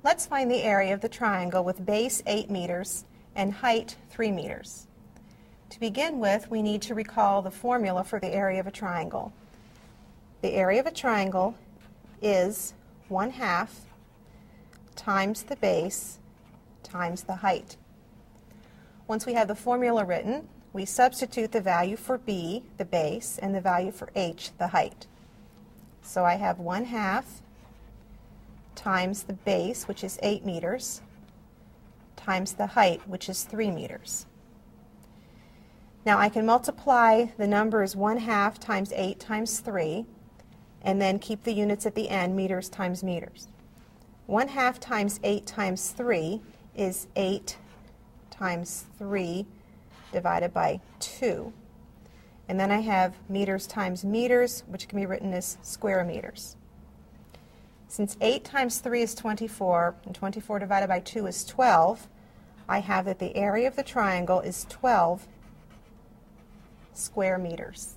Let's find the area of the triangle with base 8 meters and height 3 meters. To begin with, we need to recall the formula for the area of a triangle. The area of a triangle is 1/2 times the base times the height. Once we have the formula written, we substitute the value for b, the base, and the value for h, the height. So I have 1/2 times the base, which is 8 meters, times the height, which is 3 meters. Now I can multiply the numbers 1/2 times 8 times 3, and then keep the units at the end, meters times meters. 1/2 times 8 times 3 is 8 times 3 divided by 2. And then I have meters times meters, which can be written as square meters. Since 8 times 3 is 24, and 24 divided by 2 is 12, I have that the area of the triangle is 12 square meters.